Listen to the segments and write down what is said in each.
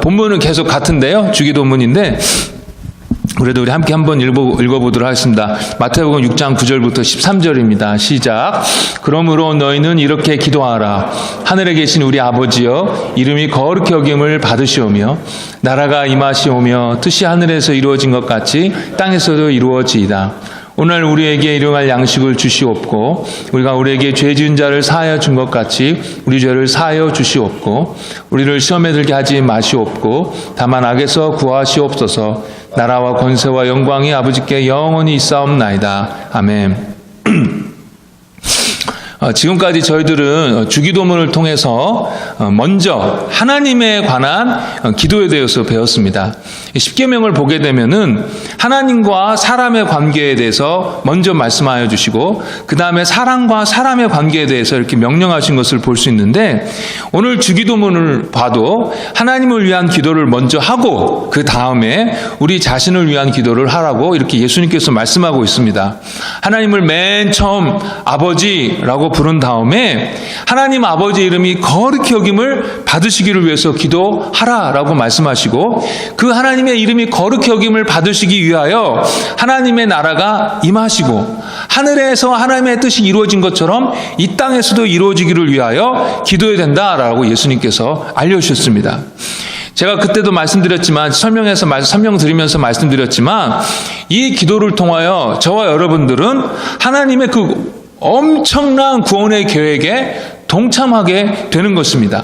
본문은 계속 같은데요. 주기도문인데 그래도 우리 함께 한번 읽어보도록 하겠습니다. 마태복음 6장 9절부터 13절입니다. 시작. 그러므로 너희는 이렇게 기도하라. 하늘에 계신 우리 아버지여, 이름이 거룩히 여김을 받으시오며 나라가 임하시오며 뜻이 하늘에서 이루어진 것 같이 땅에서도 이루어지이다. 오늘 우리에게 일용할 양식을 주시옵고 우리가 우리에게 죄 지은 자를 사하여 준 것 같이 우리 죄를 사하여 주시옵고 우리를 시험에 들게 하지 마시옵고 다만 악에서 구하시옵소서. 나라와 권세와 영광이 아버지께 영원히 있사옵나이다. 아멘. 지금까지 저희들은 주기도문을 통해서 먼저 하나님에 관한 기도에 대해서 배웠습니다. 십계명을 보게 되면은 하나님과 사람의 관계에 대해서 먼저 말씀하여 주시고 그 다음에 사람과 사람의 관계에 대해서 이렇게 명령하신 것을 볼 수 있는데 오늘 주기도문을 봐도 하나님을 위한 기도를 먼저 하고 그 다음에 우리 자신을 위한 기도를 하라고 이렇게 예수님께서 말씀하고 있습니다. 하나님을 맨 처음 아버지라고 부른 다음에 하나님 아버지 이름이 거룩히 여김을 받으시기를 위해서 기도하라라고 말씀하시고 그 하나님의 이름이 거룩히 여김을 받으시기 위하여 하나님의 나라가 임하시고 하늘에서 하나님의 뜻이 이루어진 것처럼 이 땅에서도 이루어지기를 위하여 기도해야 된다라고 예수님께서 알려주셨습니다. 제가 그때도 말씀드렸지만 설명드리면서 말씀드렸지만 이 기도를 통하여 저와 여러분들은 하나님의 그 엄청난 구원의 계획에 동참하게 되는 것입니다.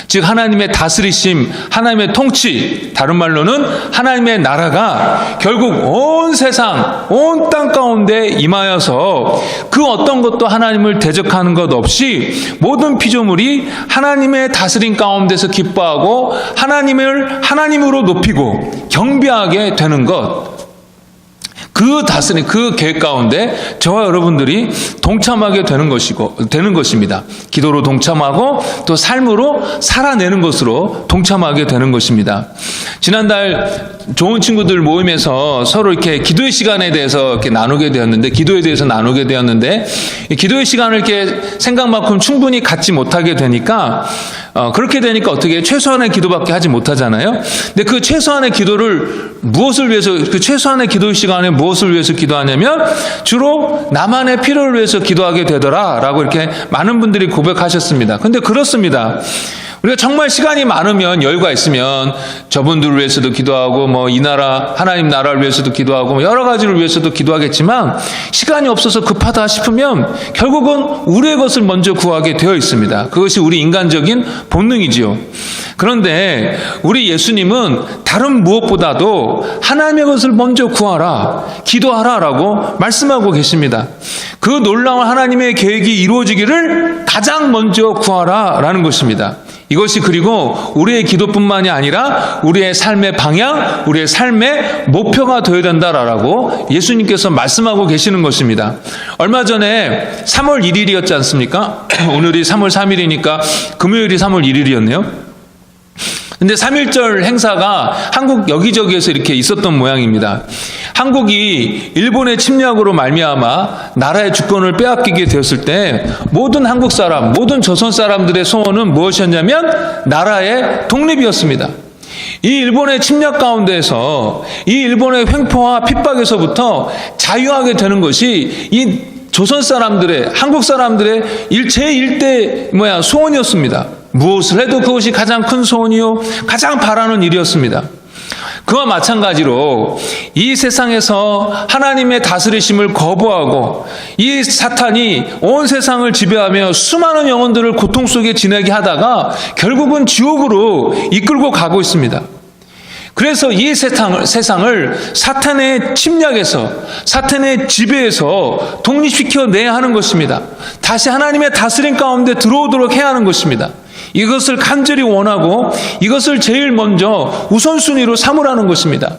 즉 하나님의 다스리심, 하나님의 통치, 다른 말로는 하나님의 나라가 결국 온 세상, 온 땅 가운데 임하여서 그 어떤 것도 하나님을 대적하는 것 없이 모든 피조물이 하나님의 다스림 가운데서 기뻐하고 하나님을 하나님으로 높이고 경배하게 되는 것, 그 다스림, 그 계획 가운데 저와 여러분들이 동참하게 되는 것입니다. 기도로 동참하고 또 삶으로 살아내는 것으로 동참하게 되는 것입니다. 지난달 좋은 친구들 모임에서 서로 이렇게 기도의 시간에 대해서 이렇게 기도에 대해서 나누게 되었는데, 기도의 시간을 이렇게 생각만큼 충분히 갖지 못하게 되니까, 그렇게 되니까 어떻게 최소한의 기도밖에 하지 못하잖아요. 근데 그 최소한의 기도를 무엇을 위해서, 그 최소한의 기도의 시간에 무엇을 위해서 기도하냐면 주로 나만의 필요를 위해서 기도하게 되더라라고 이렇게 많은 분들이 고백하셨습니다. 근데 그렇습니다. 우리가 정말 시간이 많으면, 여유가 있으면 저분들을 위해서도 기도하고 이 나라, 하나님 나라를 위해서도 기도하고 여러 가지를 위해서도 기도하겠지만 시간이 없어서 급하다 싶으면 결국은 우리의 것을 먼저 구하게 되어 있습니다. 그것이 우리 인간적인 본능이지요. 그런데 우리 예수님은 다른 무엇보다도 하나님의 것을 먼저 구하라, 기도하라라고 말씀하고 계십니다. 그 놀라운 하나님의 계획이 이루어지기를 가장 먼저 구하라라는 것입니다. 이것이 그리고 우리의 기도뿐만이 아니라 우리의 삶의 방향, 우리의 삶의 목표가 되어야 된다라고 예수님께서 말씀하고 계시는 것입니다. 얼마 전에 3월 1일이었지 않습니까? 오늘이 3월 3일이니까 금요일이 3월 1일이었네요. 근데 3.1절 행사가 한국 여기저기에서 이렇게 있었던 모양입니다. 한국이 일본의 침략으로 말미암아 나라의 주권을 빼앗기게 되었을 때 모든 한국 사람, 모든 조선 사람들의 소원은 무엇이었냐면 나라의 독립이었습니다. 이 일본의 침략 가운데에서 이 일본의 횡포와 핍박에서부터 자유하게 되는 것이 이 조선 사람들의, 한국 사람들의 제1대 소원이었습니다. 무엇을 해도 그것이 가장 큰 소원이요, 가장 바라는 일이었습니다. 그와 마찬가지로 이 세상에서 하나님의 다스리심을 거부하고 이 사탄이 온 세상을 지배하며 수많은 영혼들을 고통 속에 지내게 하다가 결국은 지옥으로 이끌고 가고 있습니다. 그래서 이 세상을 사탄의 침략에서, 사탄의 지배에서 독립시켜내야 하는 것입니다. 다시 하나님의 다스림 가운데 들어오도록 해야 하는 것입니다. 이것을 간절히 원하고 이것을 제일 먼저 우선순위로 삼으라는 것입니다.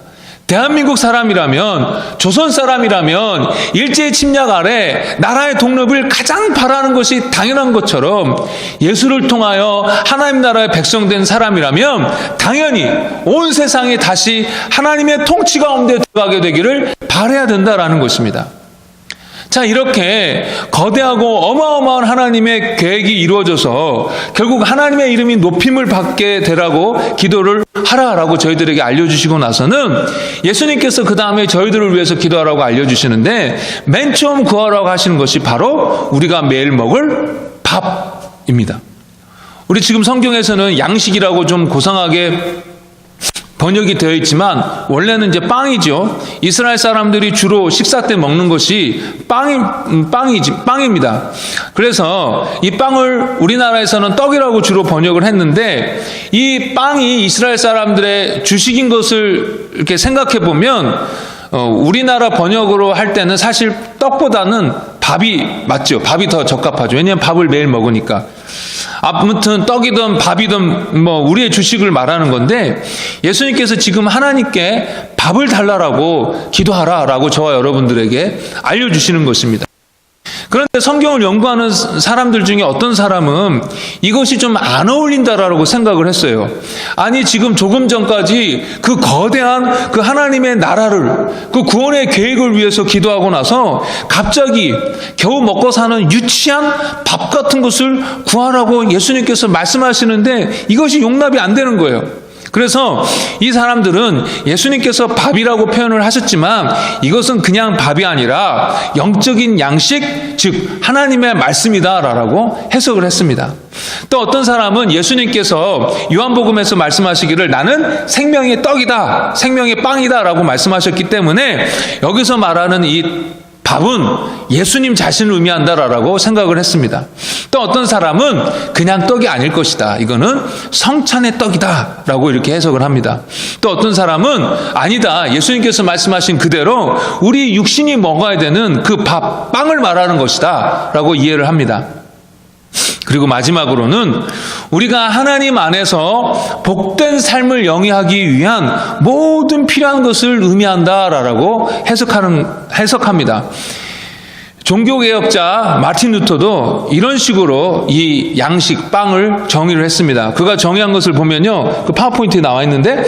대한민국 사람이라면, 조선 사람이라면 일제의 침략 아래 나라의 독립을 가장 바라는 것이 당연한 것처럼 예수를 통하여 하나님 나라의 백성된 사람이라면 당연히 온 세상이 다시 하나님의 통치 가운데 들어가게 되기를 바라야 된다라는 것입니다. 자, 이렇게 거대하고 어마어마한 하나님의 계획이 이루어져서 결국 하나님의 이름이 높임을 받게 되라고 기도를 하라라고 저희들에게 알려주시고 나서는 예수님께서 그 다음에 저희들을 위해서 기도하라고 알려주시는데 맨 처음 구하라고 하시는 것이 바로 우리가 매일 먹을 밥입니다. 우리 지금 성경에서는 양식이라고 좀 고상하게 번역이 되어 있지만 원래는 이제 빵이죠. 이스라엘 사람들이 주로 식사 때 먹는 것이 빵입니다. 그래서 이 빵을 우리나라에서는 떡이라고 주로 번역을 했는데 이 빵이 이스라엘 사람들의 주식인 것을 이렇게 생각해 보면 우리나라 번역으로 할 때는 사실 떡보다는 밥이 맞죠. 밥이 더 적합하죠. 왜냐하면 밥을 매일 먹으니까. 아무튼 떡이든 밥이든 우리의 주식을 말하는 건데 예수님께서 지금 하나님께 밥을 달라라고 기도하라라고 저와 여러분들에게 알려주시는 것입니다. 그런데 성경을 연구하는 사람들 중에 어떤 사람은 이것이 좀 안 어울린다라고 생각을 했어요. 아니, 지금 조금 전까지 그 거대한 그 하나님의 나라를, 그 구원의 계획을 위해서 기도하고 나서 갑자기 겨우 먹고 사는 유치한 밥 같은 것을 구하라고 예수님께서 말씀하시는데 이것이 용납이 안 되는 거예요. 그래서 이 사람들은 예수님께서 밥이라고 표현을 하셨지만 이것은 그냥 밥이 아니라 영적인 양식, 즉 하나님의 말씀이다라고 해석을 했습니다. 또 어떤 사람은 예수님께서 요한복음에서 말씀하시기를 나는 생명의 떡이다, 생명의 빵이다라고 말씀하셨기 때문에 여기서 말하는 이 밥은 예수님 자신을 의미한다라고 생각을 했습니다. 또 어떤 사람은 그냥 떡이 아닐 것이다. 이거는 성찬의 떡이다 라고 이렇게 해석을 합니다. 또 어떤 사람은 아니다. 예수님께서 말씀하신 그대로 우리 육신이 먹어야 되는 그 밥, 빵을 말하는 것이다 라고 이해를 합니다. 그리고 마지막으로는 우리가 하나님 안에서 복된 삶을 영위하기 위한 모든 필요한 것을 의미한다라고 해석합니다. 종교개혁자 마틴 루터도 이런 식으로 이 양식, 빵을 정의를 했습니다. 그가 정의한 것을 보면요, 그 파워포인트에 나와 있는데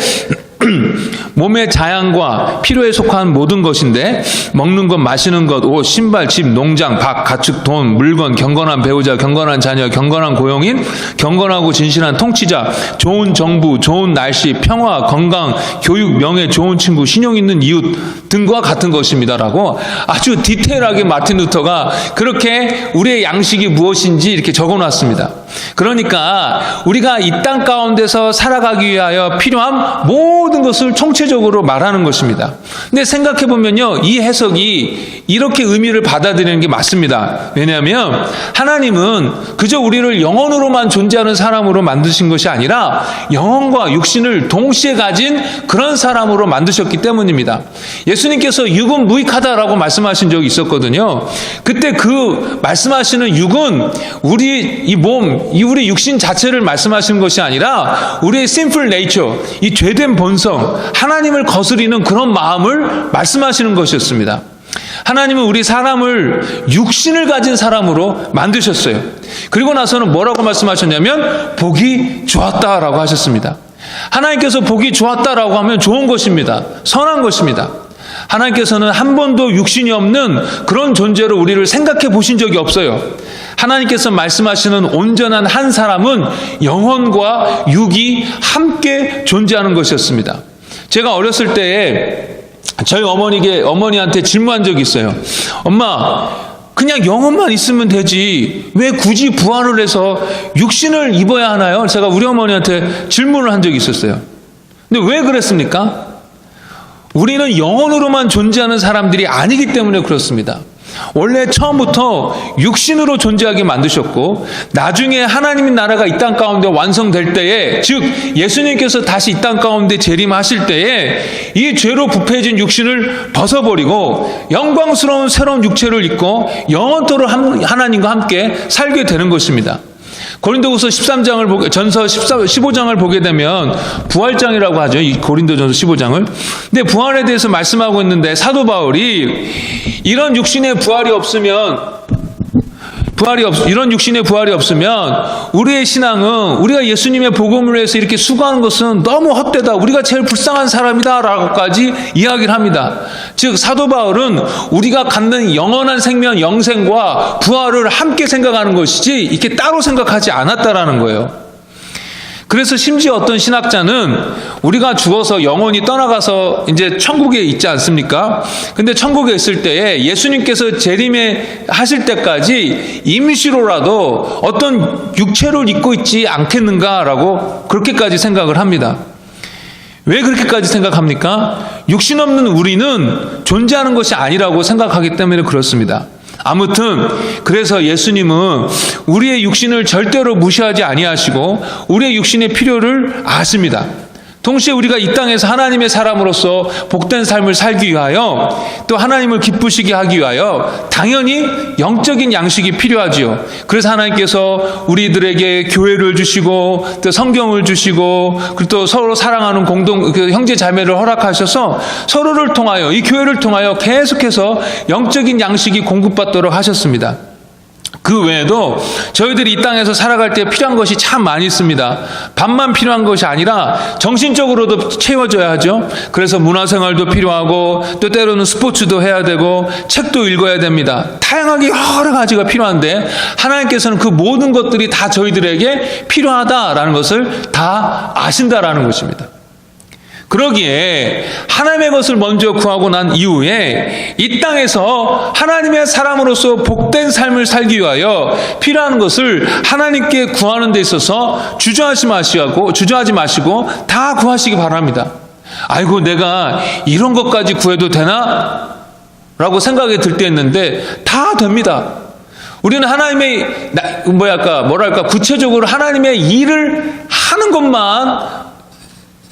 몸의 자양과 필요에 속한 모든 것인데 먹는 것, 마시는 것, 옷, 신발, 집, 농장, 박, 가축, 돈, 물건, 경건한 배우자, 경건한 자녀, 경건한 고용인, 경건하고 진실한 통치자, 좋은 정부, 좋은 날씨, 평화, 건강, 교육, 명예, 좋은 친구, 신용 있는 이웃 등과 같은 것입니다라고 아주 디테일하게 마틴 루터가 그렇게 우리의 양식이 무엇인지 이렇게 적어놨습니다. 그러니까 우리가 이 땅 가운데서 살아가기 위하여 필요한 모든 것을 총체적으로 말하는 것입니다. 근데 생각해보면요, 이 해석이 이렇게 의미를 받아들이는 게 맞습니다. 왜냐하면 하나님은 그저 우리를 영혼으로만 존재하는 사람으로 만드신 것이 아니라 영혼과 육신을 동시에 가진 그런 사람으로 만드셨기 때문입니다. 예수님께서 육은 무익하다라고 말씀하신 적이 있었거든요. 그때 그 말씀하시는 육은 우리 이 몸, 우리 육신 자체를 말씀하시는 것이 아니라 우리의 sinful nature, 이 죄된 본성, 하나님을 거스리는 그런 마음을 말씀하시는 것이었습니다. 하나님은 우리 사람을 육신을 가진 사람으로 만드셨어요. 그리고 나서는 뭐라고 말씀하셨냐면 복이 좋았다라고 하셨습니다. 하나님께서 복이 좋았다라고 하면 좋은 것입니다. 선한 것입니다. 하나님께서는 한 번도 육신이 없는 그런 존재로 우리를 생각해 보신 적이 없어요. 하나님께서 말씀하시는 온전한 한 사람은 영혼과 육이 함께 존재하는 것이었습니다. 제가 어렸을 때에 저희 어머니한테 질문한 적이 있어요. 엄마, 그냥 영혼만 있으면 되지 왜 굳이 부활을 해서 육신을 입어야 하나요? 제가 우리 어머니한테 질문을 한 적이 있었어요. 근데 왜 그랬습니까? 우리는 영혼으로만 존재하는 사람들이 아니기 때문에 그렇습니다. 원래 처음부터 육신으로 존재하게 만드셨고 나중에 하나님의 나라가 이 땅 가운데 완성될 때에, 즉 예수님께서 다시 이 땅 가운데 재림하실 때에 이 죄로 부패해진 육신을 벗어버리고 영광스러운 새로운 육체를 입고 영원토록 하나님과 함께 살게 되는 것입니다. 고린도후서 13장을 전서 15장을 보게 되면 부활장이라고 하죠. 이 고린도전서 15장을. 근데 부활에 대해서 말씀하고 있는데 사도 바울이 이런 육신의 부활이 없으면 이런 육신의 부활이 없으면 우리의 신앙은 우리가 예수님의 복음을 위해서 이렇게 수고하는 것은 너무 헛되다. 우리가 제일 불쌍한 사람이다라고까지 이야기를 합니다. 즉 사도 바울은 우리가 갖는 영원한 생명, 영생과 부활을 함께 생각하는 것이지 이렇게 따로 생각하지 않았다라는 거예요. 그래서 심지어 어떤 신학자는 우리가 죽어서 영원히 떠나가서 이제 천국에 있지 않습니까? 근데 천국에 있을 때에 예수님께서 재림에 하실 때까지 임시로라도 어떤 육체를 입고 있지 않겠는가라고 그렇게까지 생각을 합니다. 왜 그렇게까지 생각합니까? 육신 없는 우리는 존재하는 것이 아니라고 생각하기 때문에 그렇습니다. 아무튼 그래서 예수님은 우리의 육신을 절대로 무시하지 아니하시고 우리의 육신의 필요를 아십니다. 동시에 우리가 이 땅에서 하나님의 사람으로서 복된 삶을 살기 위하여 또 하나님을 기쁘시게 하기 위하여 당연히 영적인 양식이 필요하지요. 그래서 하나님께서 우리들에게 교회를 주시고 또 성경을 주시고 그리고 또 서로 사랑하는 형제 자매를 허락하셔서 서로를 통하여 이 교회를 통하여 계속해서 영적인 양식이 공급받도록 하셨습니다. 그 외에도 저희들이 이 땅에서 살아갈 때 필요한 것이 참 많이 있습니다. 밥만 필요한 것이 아니라 정신적으로도 채워져야 하죠. 그래서 문화생활도 필요하고 또 때로는 스포츠도 해야 되고 책도 읽어야 됩니다. 다양하게 여러 가지가 필요한데 하나님께서는 그 모든 것들이 다 저희들에게 필요하다라는 것을 다 아신다라는 것입니다. 그러기에 하나님의 것을 먼저 구하고 난 이후에 이 땅에서 하나님의 사람으로서 복된 삶을 살기 위하여 필요한 것을 하나님께 구하는 데 있어서 주저하지 마시고 다 구하시기 바랍니다. 아이고 내가 이런 것까지 구해도 되나? 라고 생각이 들 때 있는데 다 됩니다. 우리는 하나님의 구체적으로 하나님의 일을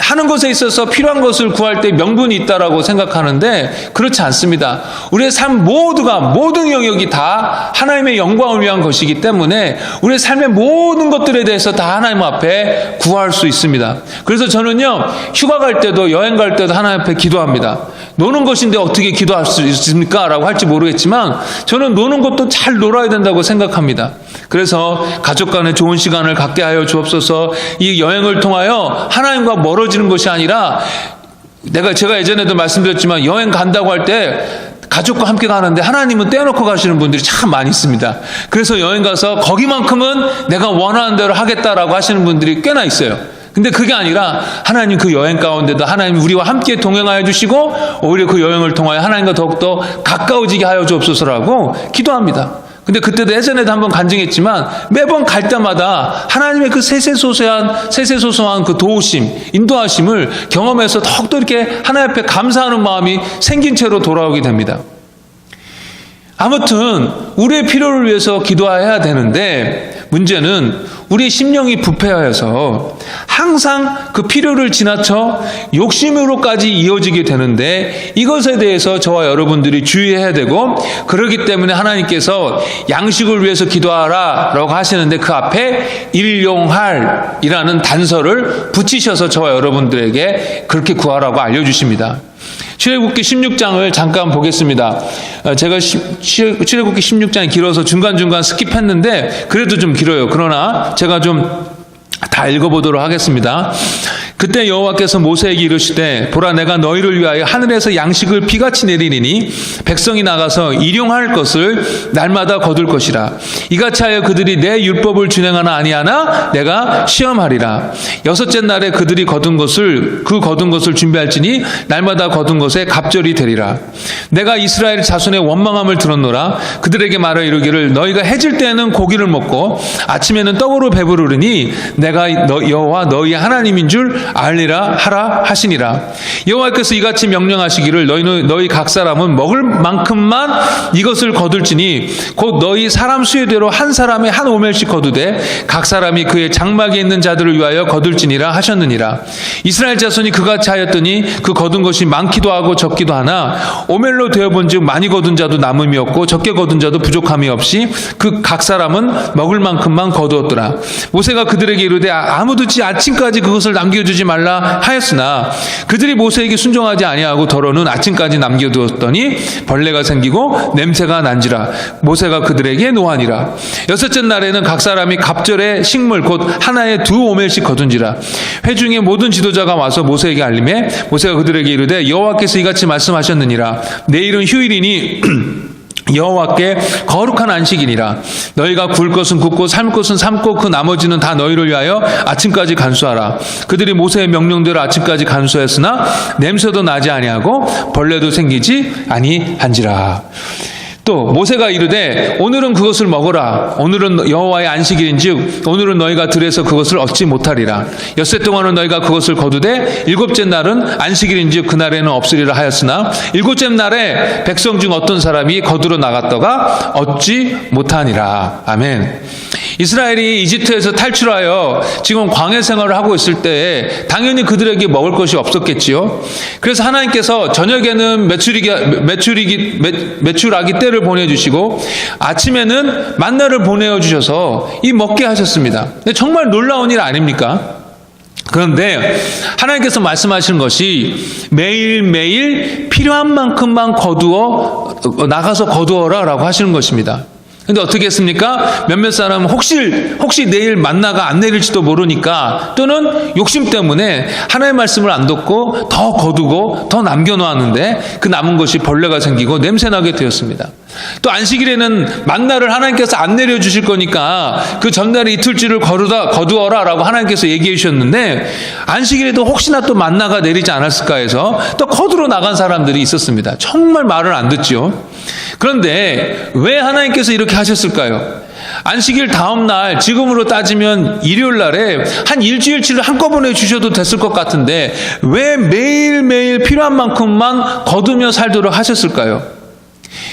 하는 것에 있어서 필요한 것을 구할 때 명분이 있다라고 생각하는데 그렇지 않습니다. 우리의 삶 모든 영역이 다 하나님의 영광을 위한 것이기 때문에 우리의 삶의 모든 것들에 대해서 다 하나님 앞에 구할 수 있습니다. 그래서 저는요 휴가 갈 때도 여행 갈 때도 하나님 앞에 기도합니다. 노는 것인데 어떻게 기도할 수 있습니까? 라고 할지 모르겠지만 저는 노는 것도 잘 놀아야 된다고 생각합니다. 그래서 가족 간에 좋은 시간을 갖게 하여 주옵소서. 이 여행을 통하여 하나님과 멀어지는 것이 아니라 제가 예전에도 말씀드렸지만 여행 간다고 할 때 가족과 함께 가는데 하나님은 떼어놓고 가시는 분들이 참 많이 있습니다. 그래서 여행 가서 거기만큼은 내가 원하는 대로 하겠다라고 하시는 분들이 꽤나 있어요. 근데 그게 아니라 하나님 그 여행 가운데도 하나님 우리와 함께 동행하여 주시고 오히려 그 여행을 통하여 하나님과 더욱더 가까워지게 하여 주옵소서라고 기도합니다. 근데 그때도 예전에도 한번 간증했지만 매번 갈 때마다 하나님의 그 세세소소한 그 도우심, 인도하심을 경험해서 더욱더 이렇게 하나님 앞에 감사하는 마음이 생긴 채로 돌아오게 됩니다. 아무튼 우리의 필요를 위해서 기도해야 되는데 문제는 우리의 심령이 부패하여서 항상 그 필요를 지나쳐 욕심으로까지 이어지게 되는데 이것에 대해서 저와 여러분들이 주의해야 되고 그렇기 때문에 하나님께서 양식을 위해서 기도하라 라고 하시는데 그 앞에 일용할이라는 단서를 붙이셔서 저와 여러분들에게 그렇게 구하라고 알려주십니다. 출애굽기 16장을 잠깐 보겠습니다. 제가 출애굽기 16장이 길어서 중간중간 스킵했는데 그래도 좀 길어요. 그러나 제가 좀 다 읽어보도록 하겠습니다. 그때 여호와께서 모세에게 이르시되 보라 내가 너희를 위하여 하늘에서 양식을 비같이 내리리니 백성이 나가서 일용할 것을 날마다 거둘 것이라. 이같이 하여 그들이 내 율법을 준행하나 아니하나 내가 시험하리라. 여섯째 날에 그들이 거둔 것을 준비할지니 날마다 거둔 것에 갑절이 되리라. 내가 이스라엘 자손의 원망함을 들었노라. 그들에게 말하 이르기를 너희가 해질 때에는 고기를 먹고 아침에는 떡으로 배부르니 내가 여호와 너희의 하나님인 줄 알리라 하라 하시니라. 여호와께서 이같이 명령하시기를 너희 각 사람은 먹을 만큼만 이것을 거둘지니 곧 너희 사람 수요대로 한 사람에 한 오멜씩 거두되 각 사람이 그의 장막에 있는 자들을 위하여 거둘지니라 하셨느니라. 이스라엘 자손이 그같이 하였더니 그 거둔 것이 많기도 하고 적기도 하나 오멜로 되어본즉 많이 거둔 자도 남음이 없고 적게 거둔 자도 부족함이 없이 그 각 사람은 먹을 만큼만 거두었더라. 모세가 그들에게 이르되 아무도 아침까지 그것을 남겨주지 내려주지 말라 하였으나 그들이 모세에게 순종하지 아니하고 더러는 아침까지 남겨두었더니 벌레가 생기고 냄새가 난지라. 모세가 그들에게 노하니라. 여섯째 날에는 각 사람이 갑절의 식물 곧 하나에 2오멜씩 거둔지라. 회중의 모든 지도자가 와서 모세에게 알림해 모세가 그들에게 이르되 여호와께서 이같이 말씀하셨느니라. 내일은 휴일이니 여호와께 거룩한 안식이니라. 너희가 구울 것은 굽고 삶을 것은 삶고 그 나머지는 다 너희를 위하여 아침까지 간수하라. 그들이 모세의 명령대로 아침까지 간수했으나 냄새도 나지 아니하고 벌레도 생기지 아니한지라. 또 모세가 이르되 오늘은 그것을 먹어라. 오늘은 여호와의 안식일인즉 오늘은 너희가 들에서 그것을 얻지 못하리라. 엿새 동안은 너희가 그것을 거두되 일곱째 날은 안식일인즉 그날에는 없으리라 하였으나 일곱째 날에 백성 중 어떤 사람이 거두러 나갔다가 얻지 못하니라. 아멘. 이스라엘이 이집트에서 탈출하여 지금 광야 생활을 하고 있을 때 당연히 그들에게 먹을 것이 없었겠지요. 그래서 하나님께서 저녁에는 메추라기 떼를 보내주시고 아침에는 만나를 보내주셔서 이 먹게 하셨습니다. 근데 정말 놀라운 일 아닙니까? 그런데 하나님께서 말씀하시는 것이 매일매일 필요한 만큼만 나가서 거두어라 라고 하시는 것입니다. 근데 어떻게 했습니까? 몇몇 사람은 혹시 내일 만나가 안 내릴지도 모르니까 또는 욕심 때문에 하나님의 말씀을 안 듣고 더 거두고 더 남겨놓았는데 그 남은 것이 벌레가 생기고 냄새나게 되었습니다. 또 안식일에는 만나를 하나님께서 안 내려주실 거니까 그 전날에 이틀째를 거두어라 라고 하나님께서 얘기해 주셨는데 안식일에도 혹시나 또 만나가 내리지 않았을까 해서 또 거두러 나간 사람들이 있었습니다. 정말 말을 안 듣죠. 그런데 왜 하나님께서 이렇게 하셨을까요? 안식일 다음 날, 지금으로 따지면 일요일 날에 한 일주일치를 한꺼번에 주셔도 됐을 것 같은데 왜 매일매일 필요한 만큼만 거두며 살도록 하셨을까요?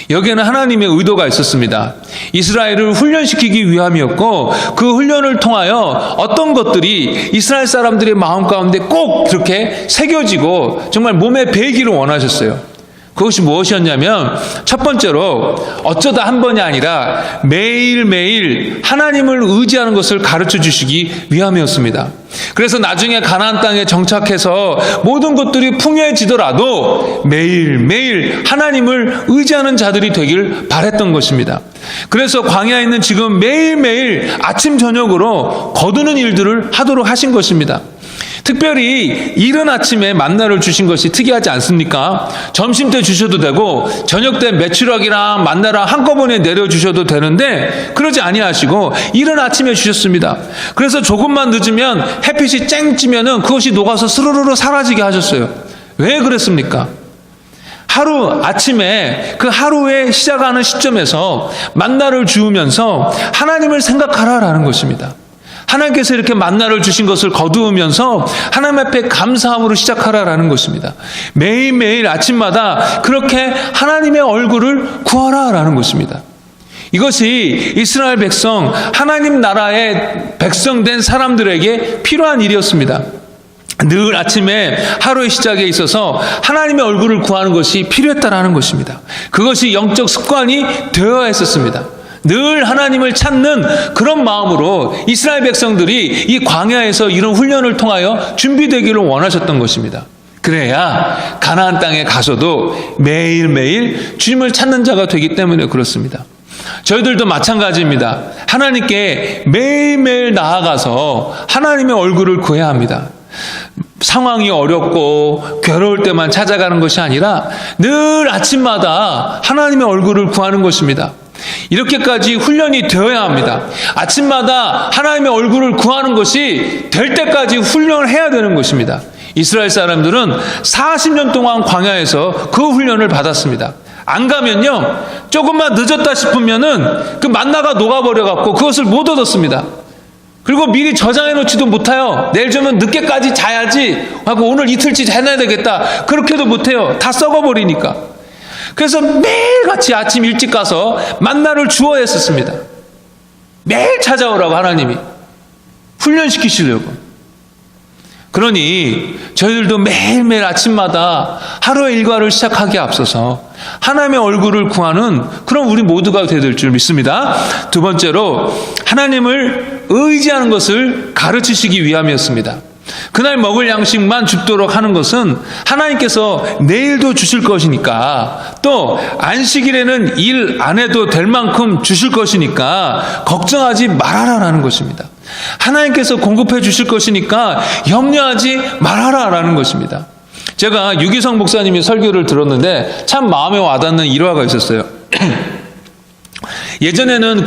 여기에는 하나님의 의도가 있었습니다. 이스라엘을 훈련시키기 위함이었고 그 훈련을 통하여 어떤 것들이 이스라엘 사람들의 마음 가운데 꼭 그렇게 새겨지고 정말 몸에 배기를 원하셨어요. 그것이 무엇이었냐면 첫 번째로 어쩌다 한 번이 아니라 매일매일 하나님을 의지하는 것을 가르쳐 주시기 위함이었습니다. 그래서 나중에 가나안 땅에 정착해서 모든 것들이 풍요해지더라도 매일매일 하나님을 의지하는 자들이 되길 바랬던 것입니다. 그래서 광야에 있는 지금 매일매일 아침 저녁으로 거두는 일들을 하도록 하신 것입니다. 특별히 이른 아침에 만나를 주신 것이 특이하지 않습니까? 점심 때 주셔도 되고 저녁 때 메추라기랑 만나랑 한꺼번에 내려주셔도 되는데 그러지 아니하시고 이른 아침에 주셨습니다. 그래서 조금만 늦으면 햇빛이 쨍 찌면은 그것이 녹아서 스르르르 사라지게 하셨어요. 왜 그랬습니까? 하루 아침에 그 하루에 시작하는 시점에서 만나를 주우면서 하나님을 생각하라라는 것입니다. 하나님께서 이렇게 만나를 주신 것을 거두면서 하나님 앞에 감사함으로 시작하라라는 것입니다. 매일매일 아침마다 그렇게 하나님의 얼굴을 구하라라는 것입니다. 이것이 이스라엘 백성, 하나님 나라의 백성된 사람들에게 필요한 일이었습니다. 늘 아침에 하루의 시작에 있어서 하나님의 얼굴을 구하는 것이 필요했다라는 것입니다. 그것이 영적 습관이 되어야 했었습니다. 늘 하나님을 찾는 그런 마음으로 이스라엘 백성들이 이 광야에서 이런 훈련을 통하여 준비되기를 원하셨던 것입니다. 그래야 가나안 땅에 가서도 매일매일 주님을 찾는 자가 되기 때문에 그렇습니다. 저희들도 마찬가지입니다. 하나님께 매일매일 나아가서 하나님의 얼굴을 구해야 합니다. 상황이 어렵고 괴로울 때만 찾아가는 것이 아니라 늘 아침마다 하나님의 얼굴을 구하는 것입니다. 이렇게까지 훈련이 되어야 합니다. 아침마다 하나님의 얼굴을 구하는 것이 될 때까지 훈련을 해야 되는 것입니다. 이스라엘 사람들은 40년 동안 광야에서 그 훈련을 받았습니다. 안 가면요, 조금만 늦었다 싶으면은 그 만나가 녹아버려갖고 그것을 못 얻었습니다. 그리고 미리 저장해 놓지도 못해요. 내일 좀 늦게까지 자야지 하고 오늘 이틀치 해놔야 되겠다. 그렇게도 못해요. 다 썩어버리니까. 그래서 매일같이 아침 일찍 가서 만나를 주어야 했었습니다. 매일 찾아오라고 하나님이 훈련시키시려고. 그러니 저희들도 매일매일 아침마다 하루의 일과를 시작하기에 앞서서 하나님의 얼굴을 구하는 그런 우리 모두가 되야 될 줄 믿습니다. 두 번째로 하나님을 의지하는 것을 가르치시기 위함이었습니다. 그날 먹을 양식만 줍도록 하는 것은 하나님께서 내일도 주실 것이니까, 또 안식일에는 일 안 해도 될 만큼 주실 것이니까 걱정하지 말아라라는 것입니다. 하나님께서 공급해 주실 것이니까 염려하지 말아라라는 것입니다. 제가 유기성 목사님의 설교를 들었는데 참 마음에 와닿는 일화가 있었어요. 예전에는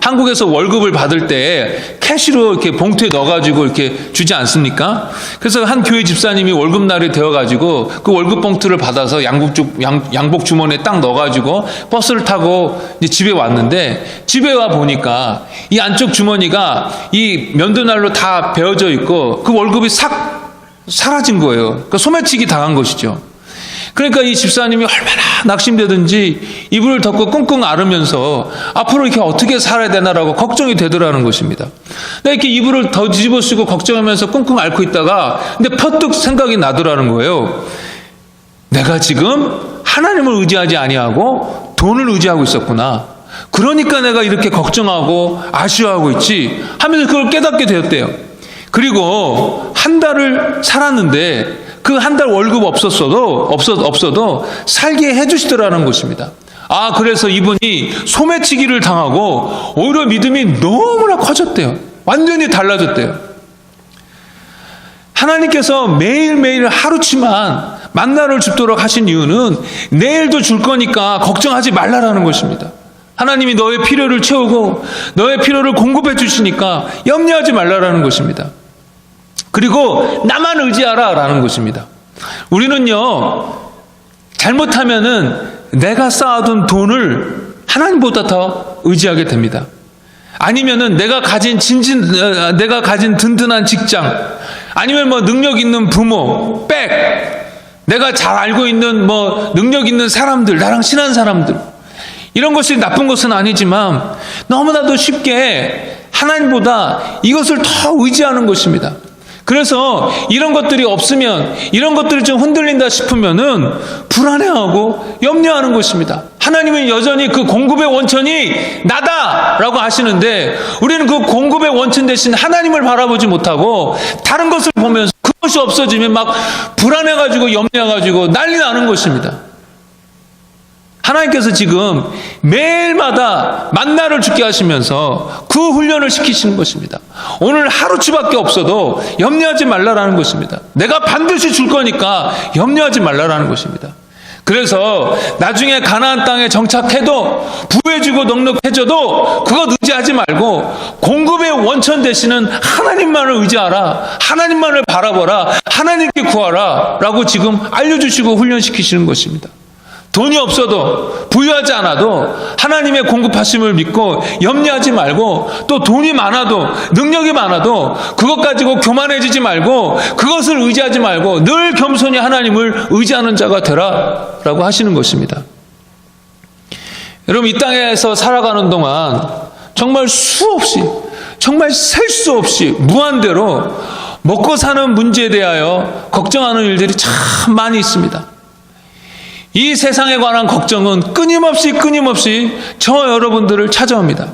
한국에서 월급을 받을 때 캐시로 이렇게 봉투에 넣어가지고 이렇게 주지 않습니까? 그래서 한 교회 집사님이 월급날이 되어가지고 그 월급 봉투를 받아서 양복 주머니에 딱 넣어가지고 버스를 타고 이제 집에 왔는데, 집에 와 보니까 이 안쪽 주머니가 이 면도날로 다 베어져 있고 그 월급이 싹 사라진 거예요. 그러니까 소매치기 당한 것이죠. 그러니까 이 집사님이 얼마나 낙심되든지 이불을 덮고 끙끙 앓으면서 앞으로 이렇게 어떻게 살아야 되나라고 걱정이 되더라는 것입니다. 이렇게 이불을 더 뒤집어 쓰고 걱정하면서 끙끙 앓고 있다가 근데 퍼뜩 생각이 나더라는 거예요. 내가 지금 하나님을 의지하지 아니하고 돈을 의지하고 있었구나. 그러니까 내가 이렇게 걱정하고 아쉬워하고 있지 하면서 그걸 깨닫게 되었대요. 그리고 한 달을 살았는데 그 한 달 월급 없어도 살게 해주시더라는 것입니다. 그래서 이분이 소매치기를 당하고 오히려 믿음이 너무나 커졌대요. 완전히 달라졌대요. 하나님께서 매일매일 하루치만 만나를 줍도록 하신 이유는 내일도 줄 거니까 걱정하지 말라라는 것입니다. 하나님이 너의 필요를 채우고 너의 필요를 공급해 주시니까 염려하지 말라라는 것입니다. 그리고 나만 의지하라 라는 것입니다. 우리는요, 잘못하면은 내가 쌓아둔 돈을 하나님보다 더 의지하게 됩니다. 아니면은 내가 가진 든든한 직장, 아니면 능력 있는 부모, 내가 잘 알고 있는 능력 있는 사람들, 나랑 친한 사람들, 이런 것이 나쁜 것은 아니지만 너무나도 쉽게 하나님보다 이것을 더 의지하는 것입니다. 그래서 이런 것들이 없으면, 이런 것들이 좀 흔들린다 싶으면은 불안해하고 염려하는 것입니다. 하나님은 여전히 그 공급의 원천이 나다라고 하시는데 우리는 그 공급의 원천 대신 하나님을 바라보지 못하고 다른 것을 보면서 그것이 없어지면 막 불안해가지고 염려해가지고 난리 나는 것입니다. 하나님께서 지금 매일마다 만나를 주게 하시면서 그 훈련을 시키시는 것입니다. 오늘 하루치밖에 없어도 염려하지 말라라는 것입니다. 내가 반드시 줄 거니까 염려하지 말라라는 것입니다. 그래서 나중에 가나안 땅에 정착해도 부해지고 넉넉해져도 그것 의지하지 말고 공급의 원천 되시는 하나님만을 의지하라, 하나님만을 바라보라, 하나님께 구하라 라고 지금 알려주시고 훈련시키시는 것입니다. 돈이 없어도 부유하지 않아도 하나님의 공급하심을 믿고 염려하지 말고, 또 돈이 많아도 능력이 많아도 그것 가지고 교만해지지 말고 그것을 의지하지 말고 늘 겸손히 하나님을 의지하는 자가 되라 라고 하시는 것입니다. 여러분, 이 땅에서 살아가는 동안 정말 수없이, 정말 셀 수 없이 무한대로 먹고 사는 문제에 대하여 걱정하는 일들이 참 많이 있습니다. 이 세상에 관한 걱정은 끊임없이 저 여러분들을 찾아옵니다.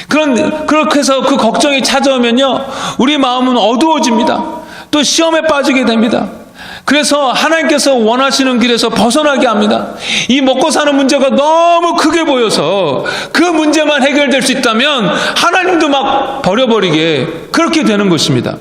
그렇게 해서 그 걱정이 찾아오면요, 우리 마음은 어두워집니다. 또 시험에 빠지게 됩니다. 그래서 하나님께서 원하시는 길에서 벗어나게 합니다. 이 먹고 사는 문제가 너무 크게 보여서 그 문제만 해결될 수 있다면 하나님도 막 버려버리게 그렇게 되는 것입니다.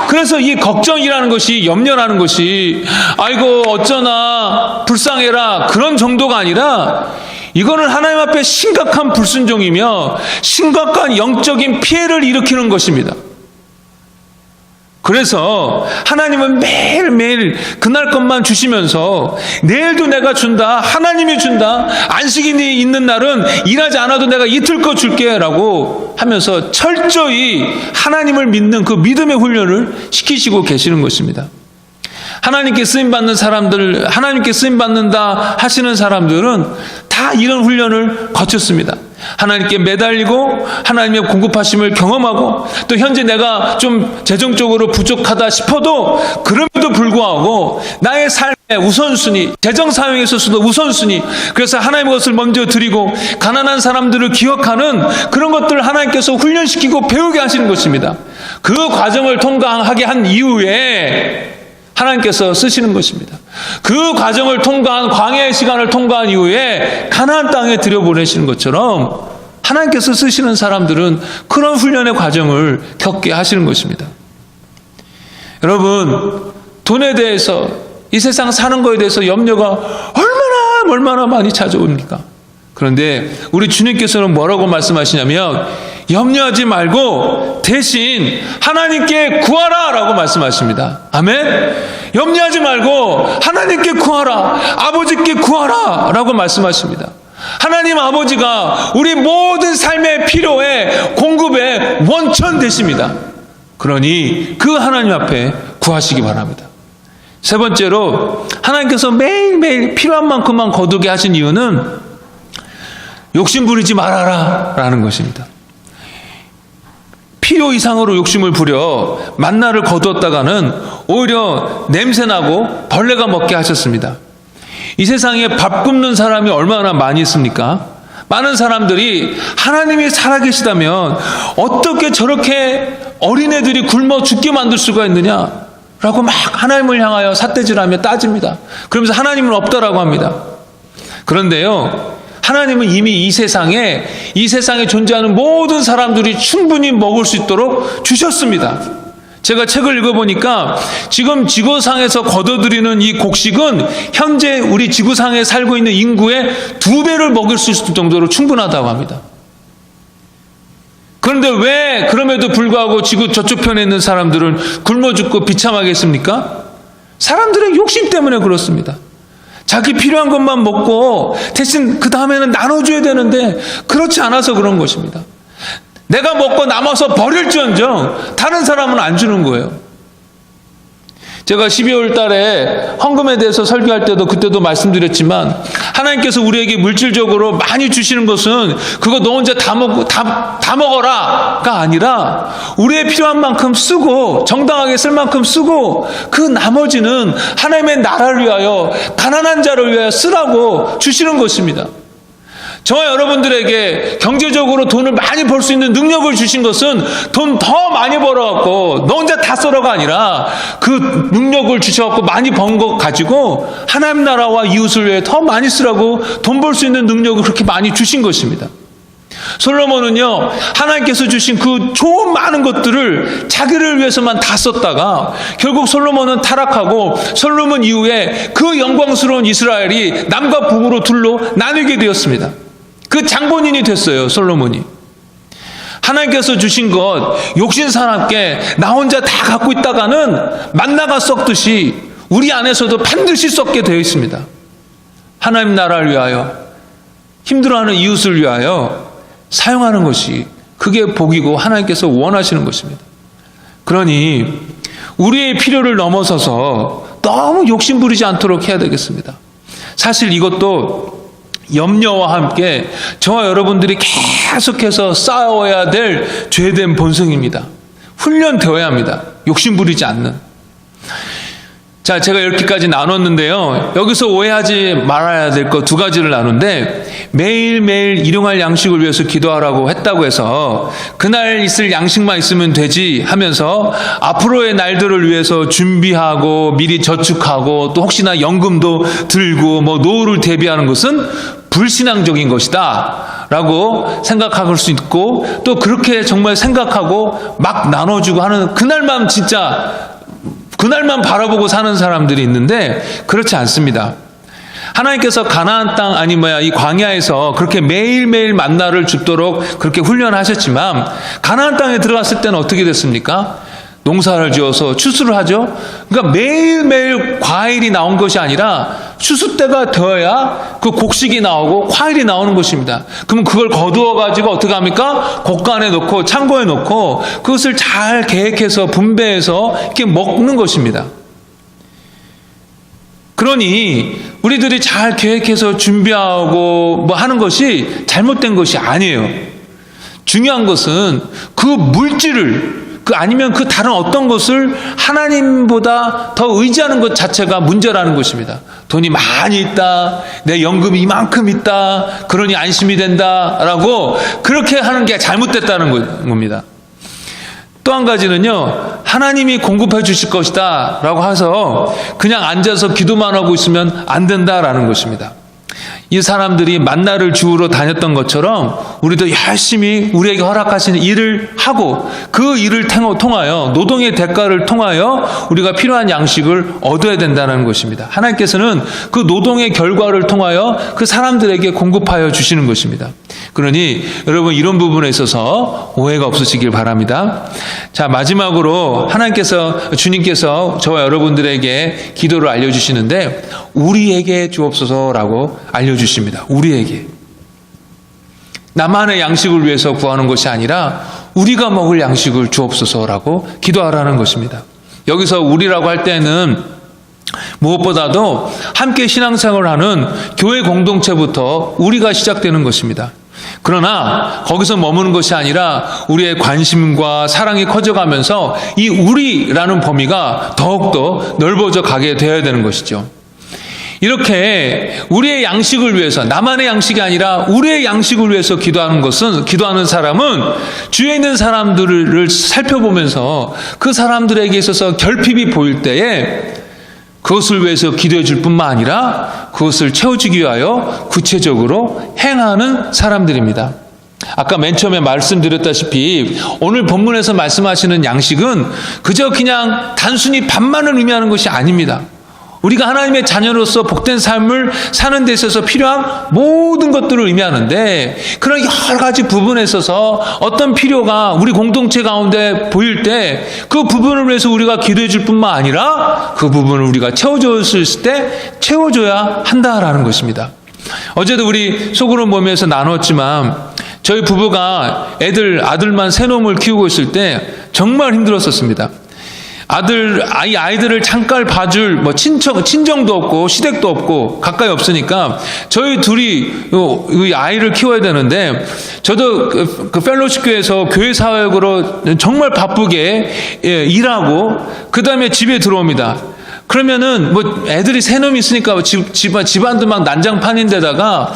그래서 이 걱정이라는 것이, 염려라는 것이 아이고 어쩌나 불쌍해라 그런 정도가 아니라 이거는 하나님 앞에 심각한 불순종이며 심각한 영적인 피해를 일으키는 것입니다. 그래서 하나님은 매일매일 그날 것만 주시면서 내일도 내가 준다, 하나님이 준다, 안식일이 있는 날은 일하지 않아도 내가 이틀 거 줄게 라고 하면서 철저히 하나님을 믿는 그 믿음의 훈련을 시키시고 계시는 것입니다. 하나님께 쓰임받는 사람들, 하나님께 쓰임받는다 하시는 사람들은 다 이런 훈련을 거쳤습니다. 하나님께 매달리고 하나님의 공급하심을 경험하고 또 현재 내가 좀 재정적으로 부족하다 싶어도 그럼에도 불구하고 나의 삶의 우선순위, 재정 사용에 있어서도 우선순위, 그래서 하나님의 것을 먼저 드리고 가난한 사람들을 기억하는 그런 것들을 하나님께서 훈련시키고 배우게 하시는 것입니다. 그 과정을 통과하게 한 이후에 하나님께서 쓰시는 것입니다. 그 과정을 통과한 광야의 시간을 통과한 이후에 가나안 땅에 들여보내시는 것처럼 하나님께서 쓰시는 사람들은 그런 훈련의 과정을 겪게 하시는 것입니다. 여러분, 돈에 대해서, 이 세상 사는 거에 대해서 염려가 얼마나 많이 찾아옵니까? 그런데 우리 주님께서는 뭐라고 말씀하시냐면 염려하지 말고 대신 하나님께 구하라 라고 말씀하십니다. 아멘? 염려하지 말고 하나님께 구하라, 아버지께 구하라 라고 말씀하십니다. 하나님 아버지가 우리 모든 삶의 필요의 공급의 원천 되십니다. 그러니 그 하나님 앞에 구하시기 바랍니다. 세 번째로 하나님께서 매일매일 필요한 만큼만 거두게 하신 이유는 욕심 부리지 말아라 라는 것입니다. 필요 이상으로 욕심을 부려 만나를 거두었다가는 오히려 냄새나고 벌레가 먹게 하셨습니다. 이 세상에 밥 굶는 사람이 얼마나 많이 있습니까? 많은 사람들이 하나님이 살아계시다면 어떻게 저렇게 어린애들이 굶어 죽게 만들 수가 있느냐 라고 막 하나님을 향하여 삿대질하며 따집니다. 그러면서 하나님은 없다라고 합니다. 그런데요, 하나님은 이미 이 세상에 존재하는 모든 사람들이 충분히 먹을 수 있도록 주셨습니다. 제가 책을 읽어보니까 지금 지구상에서 거둬들이는 이 곡식은 현재 우리 지구상에 살고 있는 인구의 2배를 먹일 수 있을 정도로 충분하다고 합니다. 그런데 왜 그럼에도 불구하고 지구 저쪽 편에 있는 사람들은 굶어 죽고 비참하겠습니까? 사람들의 욕심 때문에 그렇습니다. 자기 필요한 것만 먹고 대신 그 다음에는 나눠줘야 되는데 그렇지 않아서 그런 것입니다. 내가 먹고 남아서 버릴지언정 다른 사람은 안 주는 거예요. 제가 12월 달에 헌금에 대해서 설교할 때도 그때도 말씀드렸지만 하나님께서 우리에게 물질적으로 많이 주시는 것은 그거 너 혼자 다 먹어라가 아니라 우리의 필요한 만큼 쓰고 정당하게 쓸 만큼 쓰고 그 나머지는 하나님의 나라를 위하여 가난한 자를 위하여 쓰라고 주시는 것입니다. 저와 여러분들에게 경제적으로 돈을 많이 벌 수 있는 능력을 주신 것은 돈 더 많이 벌어갖고 너 혼자 다 써라가 아니라 그 능력을 주셔갖고 많이 번 거 가지고 하나님 나라와 이웃을 위해 더 많이 쓰라고 돈 벌 수 있는 능력을 그렇게 많이 주신 것입니다. 솔로몬은요, 하나님께서 주신 그 좋은 많은 것들을 자기를 위해서만 다 썼다가 결국 솔로몬은 타락하고 솔로몬 이후에 그 영광스러운 이스라엘이 남과 북으로 둘로 나뉘게 되었습니다. 그 장본인이 됐어요, 솔로몬이. 하나님께서 주신 것 욕심사납게 나 혼자 다 갖고 있다가는 만나가 썩듯이 우리 안에서도 반드시 썩게 되어 있습니다. 하나님 나라를 위하여, 힘들어하는 이웃을 위하여 사용하는 것이 그게 복이고 하나님께서 원하시는 것입니다. 그러니 우리의 필요를 넘어서서 너무 욕심 부리지 않도록 해야 되겠습니다. 사실 이것도 염려와 함께 저와 여러분들이 계속해서 쌓아야 될 죄된 본성입니다. 훈련되어야 합니다. 욕심 부리지 않는. 자, 제가 이렇게까지 나눴는데요. 여기서 오해하지 말아야 될 것 2가지를 나누는데 매일매일 일용할 양식을 위해서 기도하라고 했다고 해서 그날 있을 양식만 있으면 되지 하면서 앞으로의 날들을 위해서 준비하고 미리 저축하고 또 혹시나 연금도 들고 뭐 노후를 대비하는 것은 불신앙적인 것이다 라고 생각할 수 있고 또 그렇게 정말 생각하고 막 나눠주고 하는 그날만 바라보고 사는 사람들이 있는데 그렇지 않습니다. 하나님께서 가나안 땅 이 광야에서 그렇게 매일매일 만나를 줍도록 그렇게 훈련하셨지만 가나안 땅에 들어갔을 때는 어떻게 됐습니까? 농사를 지어서 추수를 하죠. 그러니까 매일매일 과일이 나온 것이 아니라 추수 때가 되어야 그 곡식이 나오고 과일이 나오는 것입니다. 그러면 그걸 거두어 가지고 어떻게 합니까? 곡간에 넣고 창고에 넣고 그것을 잘 계획해서 분배해서 이렇게 먹는 것입니다. 그러니 우리들이 잘 계획해서 준비하고 뭐 하는 것이 잘못된 것이 아니에요. 중요한 것은 그 물질을 아니면 그 다른 어떤 것을 하나님보다 더 의지하는 것 자체가 문제라는 것입니다. 돈이 많이 있다, 내 연금이 이만큼 있다, 그러니 안심이 된다라고 그렇게 하는 게 잘못됐다는 겁니다. 또 한 가지는요, 하나님이 공급해 주실 것이다 라고 해서 그냥 앉아서 기도만 하고 있으면 안 된다라는 것입니다. 이 사람들이 만나를 주우러 다녔던 것처럼 우리도 열심히 우리에게 허락하신 일을 하고 그 일을 통하여 노동의 대가를 통하여 우리가 필요한 양식을 얻어야 된다는 것입니다. 하나님께서는 그 노동의 결과를 통하여 그 사람들에게 공급하여 주시는 것입니다. 그러니 여러분 이런 부분에 있어서 오해가 없으시길 바랍니다. 자, 마지막으로 주님께서 저와 여러분들에게 기도를 알려주시는데 우리에게 주옵소서라고 알려주십니다. 우리에게. 나만의 양식을 위해서 구하는 것이 아니라 우리가 먹을 양식을 주옵소서라고 기도하라는 것입니다. 여기서 우리라고 할 때는 무엇보다도 함께 신앙생활을 하는 교회 공동체부터 우리가 시작되는 것입니다. 그러나 거기서 머무는 것이 아니라 우리의 관심과 사랑이 커져가면서 이 우리라는 범위가 더욱더 넓어져 가게 되어야 되는 것이죠. 이렇게 우리의 양식을 위해서, 나만의 양식이 아니라 우리의 양식을 위해서 기도하는 사람은 주위에 있는 사람들을 살펴보면서 그 사람들에게 있어서 결핍이 보일 때에 그것을 위해서 기도해 줄 뿐만 아니라 그것을 채워주기 위하여 구체적으로 행하는 사람들입니다. 아까 맨 처음에 말씀드렸다시피 오늘 본문에서 말씀하시는 양식은 그저 그냥 단순히 밥만을 의미하는 것이 아닙니다. 우리가 하나님의 자녀로서 복된 삶을 사는 데 있어서 필요한 모든 것들을 의미하는데 그런 여러 가지 부분에 있어서 어떤 필요가 우리 공동체 가운데 보일 때 그 부분을 위해서 우리가 기도해 줄 뿐만 아니라 그 부분을 우리가 채워줬을 때 채워줘야 한다라는 것입니다. 어제도 우리 소그룹 모임에서 나눴지만 저희 부부가 아들만 세 놈을 키우고 있을 때 정말 힘들었었습니다. 아이들을 잠깐 봐줄 친정도 없고 시댁도 없고 가까이 없으니까 저희 둘이 이 아이를 키워야 되는데 저도 그 펠로십 교회에서 교회 사역으로 정말 바쁘게 일하고 그 다음에 집에 들어옵니다. 그러면은 애들이 세 놈이 있으니까 집안도 막 난장판인데다가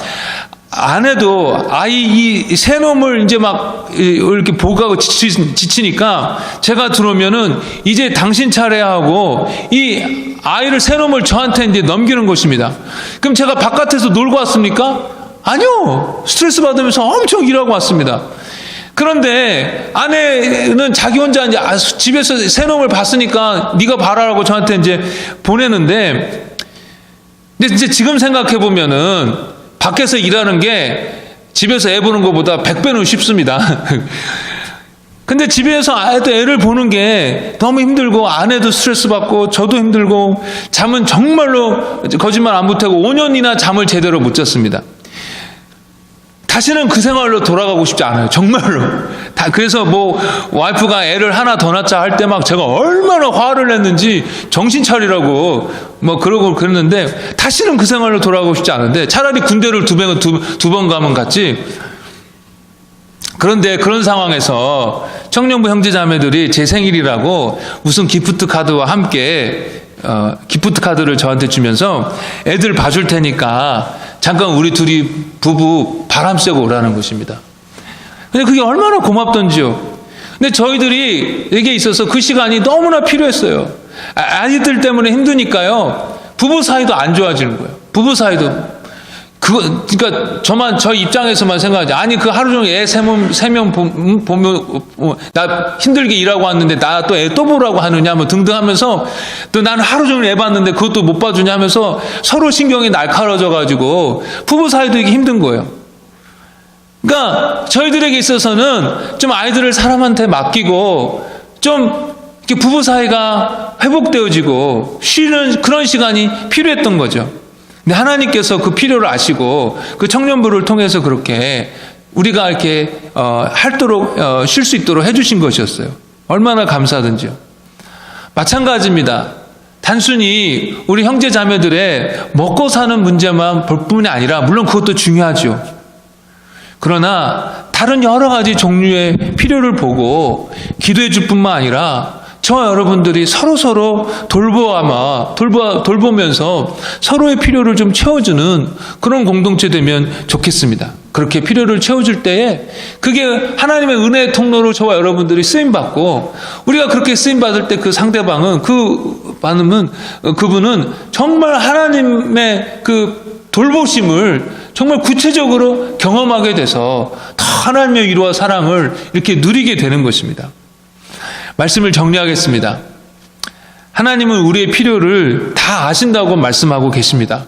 아내도 이 세 놈을 이제 막 이렇게 보고하고 지치니까 제가 들어오면은 이제 당신 차례야 하고 이 아이를 세 놈을 저한테 이제 넘기는 것입니다. 그럼 제가 바깥에서 놀고 왔습니까? 아니요. 스트레스 받으면서 엄청 일하고 왔습니다. 그런데 아내는 자기 혼자 이제 집에서 세 놈을 봤으니까 네가 봐라라고 저한테 이제 보내는데 근데 이제 지금 생각해 보면은 밖에서 일하는 게 집에서 애 보는 것보다 100배는 쉽습니다. 근데 집에서 또 애를 보는 게 너무 힘들고 아내도 스트레스 받고 저도 힘들고 잠은 정말로 거짓말 안 보태고 5년이나 잠을 제대로 못 잤습니다. 다시는 그 생활로 돌아가고 싶지 않아요. 정말로. 그래서 와이프가 애를 하나 더 낳자 할 때 막 제가 얼마나 화를 냈는지 정신 차리라고 그러고 그랬는데 다시는 그 생활로 돌아가고 싶지 않은데 차라리 군대를 두 번 가면 갔지. 그런데 그런 상황에서 청년부 형제자매들이 제 생일이라고 무슨 기프트 카드와 함께 기프트 카드를 저한테 주면서 애들 봐줄 테니까 잠깐 우리 둘이 부부 바람 쐬고 오라는 것입니다. 근데 그게 얼마나 고맙던지요. 근데 저희들이 에게 있어서 그 시간이 너무나 필요했어요. 아이들 때문에 힘드니까요. 부부 사이도 안 좋아지는 거예요. 부부 사이도. 그러니까 저 입장에서만 생각하지. 아니 그 하루 종일 애 세 명 보면 나 힘들게 일하고 왔는데 나 또 애 또 보라고 하느냐 등등 하면서 또 나는 하루 종일 애 봤는데 그것도 못 봐주냐 하면서 서로 신경이 날카로워져 가지고 부부 사이도 이게 힘든 거예요. 그러니까 저희들에게 있어서는 좀 아이들을 사람한테 맡기고 좀 이렇게 부부 사이가 회복되어지고 쉬는 그런 시간이 필요했던 거죠. 근데 하나님께서 그 필요를 아시고 그 청년부를 통해서 그렇게 우리가 이렇게 쉴 수 있도록 해주신 것이었어요. 얼마나 감사하든지요. 마찬가지입니다. 단순히 우리 형제 자매들의 먹고 사는 문제만 볼 뿐이 아니라, 물론 그것도 중요하죠. 그러나 다른 여러 가지 종류의 필요를 보고 기도해 줄 뿐만 아니라 저와 여러분들이 서로서로 돌보면서 서로의 필요를 좀 채워주는 그런 공동체 되면 좋겠습니다. 그렇게 필요를 채워줄 때에 그게 하나님의 은혜의 통로로 저와 여러분들이 쓰임받고, 우리가 그렇게 쓰임받을 때 그 상대방은, 그분은 정말 하나님의 그 돌보심을 정말 구체적으로 경험하게 돼서 더 하나님의 위로와 사랑을 이렇게 누리게 되는 것입니다. 말씀을 정리하겠습니다. 하나님은 우리의 필요를 다 아신다고 말씀하고 계십니다.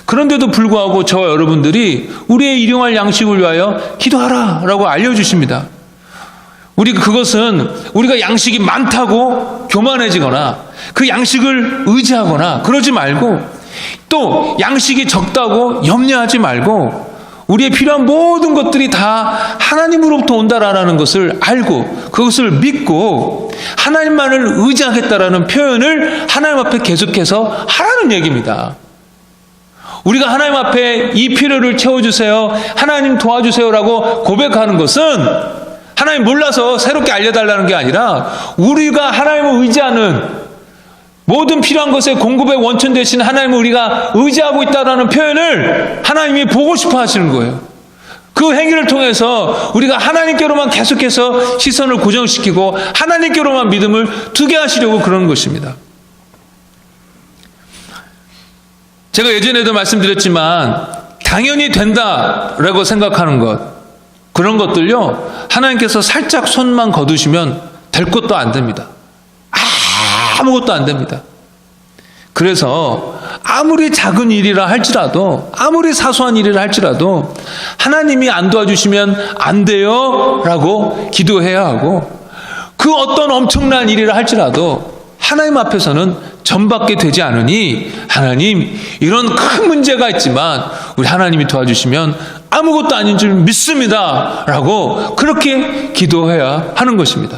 그런데도 불구하고 저와 여러분들이 우리의 일용할 양식을 위하여 기도하라 라고 알려주십니다. 그것은 우리가 양식이 많다고 교만해지거나 그 양식을 의지하거나 그러지 말고, 또 양식이 적다고 염려하지 말고, 우리의 필요한 모든 것들이 다 하나님으로부터 온다라는 것을 알고 그것을 믿고 하나님만을 의지하겠다라는 표현을 하나님 앞에 계속해서 하라는 얘기입니다. 우리가 하나님 앞에 이 필요를 채워주세요, 하나님 도와주세요라고 고백하는 것은 하나님 몰라서 새롭게 알려달라는 게 아니라, 우리가 하나님을 의지하는, 모든 필요한 것의 공급의 원천 되신 하나님을 우리가 의지하고 있다는 표현을 하나님이 보고 싶어 하시는 거예요. 그 행위를 통해서 우리가 하나님께로만 계속해서 시선을 고정시키고 하나님께로만 믿음을 두게 하시려고 그러는 것입니다. 제가 예전에도 말씀드렸지만 당연히 된다라고 생각하는 것, 그런 것들요, 하나님께서 살짝 손만 거두시면 될 것도 안 됩니다. 아무것도 안 됩니다. 그래서 아무리 작은 일이라 할지라도, 아무리 사소한 일이라 할지라도 하나님이 안 도와주시면 안 돼요 라고 기도해야 하고, 그 어떤 엄청난 일이라 할지라도 하나님 앞에서는 전밖에 되지 않으니, 하나님 이런 큰 문제가 있지만 우리 하나님이 도와주시면 아무것도 아닌 줄 믿습니다 라고 그렇게 기도해야 하는 것입니다.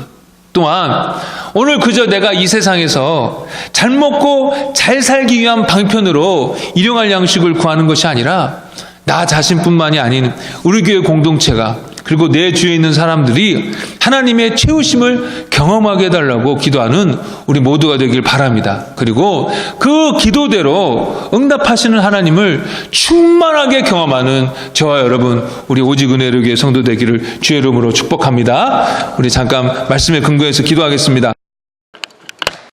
또한 오늘 그저 내가 이 세상에서 잘 먹고 잘 살기 위한 방편으로 일용할 양식을 구하는 것이 아니라, 나 자신뿐만이 아닌 우리 교회 공동체가, 그리고 내 주위에 있는 사람들이 하나님의 채우심을 경험하게 해달라고 기도하는 우리 모두가 되길 바랍니다. 그리고 그 기도대로 응답하시는 하나님을 충만하게 경험하는 저와 여러분, 우리 오직 은혜를 위해 성도 되기를 주의 이름으로 축복합니다. 우리 잠깐 말씀에 근거해서 기도하겠습니다.